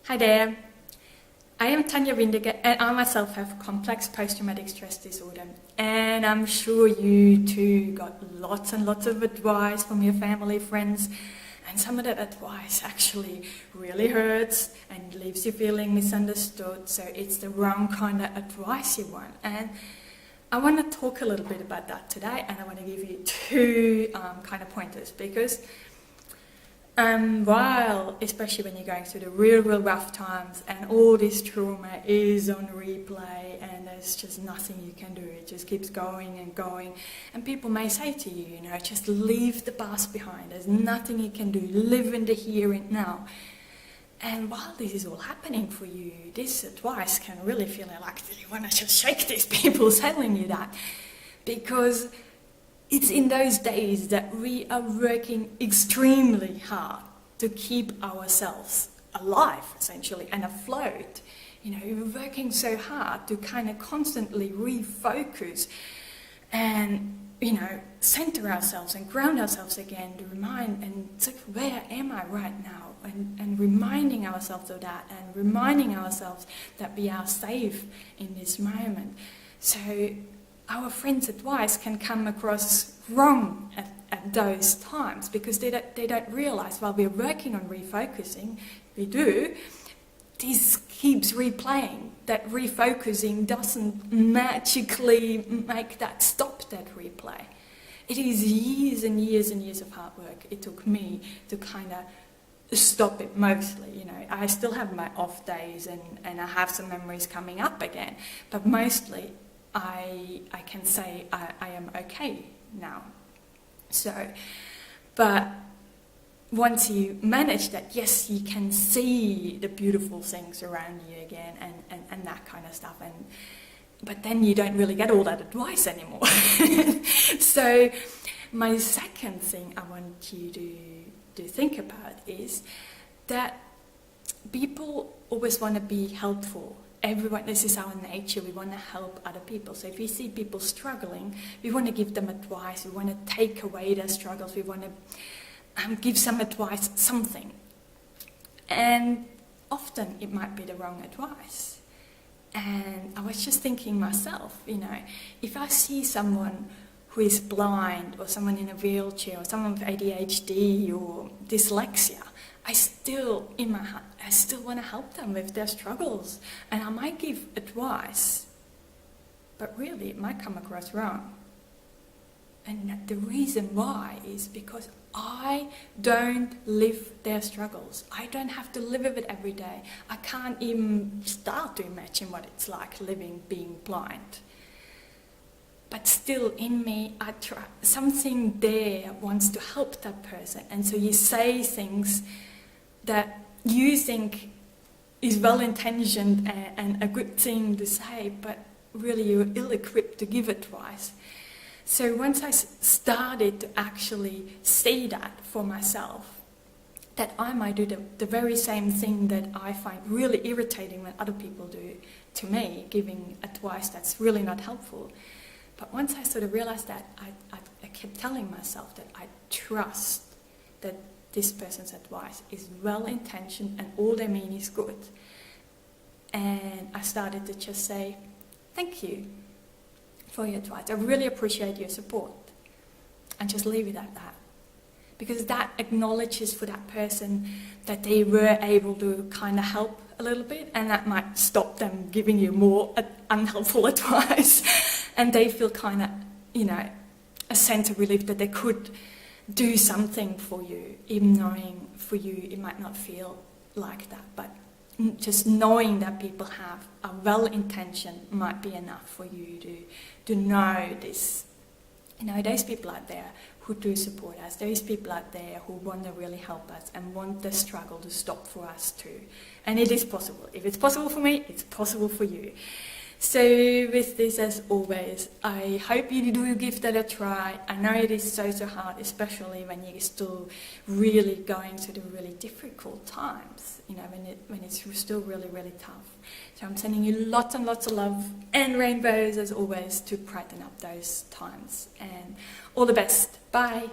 Hi there, I am Tanya Windiger and I myself have complex post-traumatic stress disorder, and I'm sure you too got lots and lots of advice from your family, friends, and some of that advice actually really hurts and leaves you feeling misunderstood, so it's the wrong kind of advice you want. And I want to talk a little bit about that today, and I want to give you two kind of pointers, because while, especially when you're going through the real rough times and all this trauma is on replay and there's just nothing you can do, it just keeps going and going, and people may say to you, just leave the past behind, there's nothing you can do, live in the here and now. And while this is all happening for you, this advice can really feel like you want to just shake these people telling you that, because it's in those days that we are working extremely hard to keep ourselves alive, essentially, and afloat. We're working so hard to kind of constantly refocus and, center ourselves and ground ourselves again, to remind, and it's like, where am I right now? And reminding ourselves of that, and reminding ourselves that we are safe in this moment. So our friends' advice can come across wrong at those times, because they don't realize while we're working on refocusing, this keeps replaying. That refocusing doesn't magically make that stop that replay. It is years and years and years of hard work it took me to kind of stop it mostly. I still have my off days and I have some memories coming up again, but mostly I can say I am okay now. But once you manage that, yes, you can see the beautiful things around you again and that kind of stuff. But then you don't really get all that advice anymore. So my second thing I want you to think about is that people always want to be helpful. Everyone, this is our nature, we want to help other people. So if we see people struggling, we want to give them advice, we want to take away their struggles, we want to give some advice, something. And often it might be the wrong advice. And I was just thinking myself, if I see someone who is blind, or someone in a wheelchair, or someone with ADHD or dyslexia, I still, in my heart, I still want to help them with their struggles. And I might give advice, but really it might come across wrong. And the reason why is because I don't live their struggles. I don't have to live with it every day. I can't even start to imagine what it's like being blind. But still in me, I try, something there wants to help that person. And so you say things that you think is well-intentioned and a good thing to say, but really you're ill-equipped to give advice. So once I started to actually see that for myself, that I might do the very same thing that I find really irritating when other people do to me, giving advice that's really not helpful. But once I sort of realized that, I kept telling myself that I trust that this person's advice is well-intentioned and all they mean is good. And I started to just say, thank you for your advice. I really appreciate your support. And just leave it at that. Because that acknowledges for that person that they were able to kind of help a little bit, and that might stop them giving you more unhelpful advice. And they feel kind of, a sense of relief that they could do something for you, even knowing for you it might not feel like that. But just knowing that people have a well-intention might be enough for you to know this. Those people out there who do support us, those people out there who want to really help us and want the struggle to stop for us too. And it is possible. If it's possible for me, it's possible for you. So with this, as always, I hope you do give that a try. I know it is so hard, especially when you're still really going through the really difficult times, when it's still really, really tough. So I'm sending you lots and lots of love and rainbows, as always, to brighten up those times. And all the best. Bye.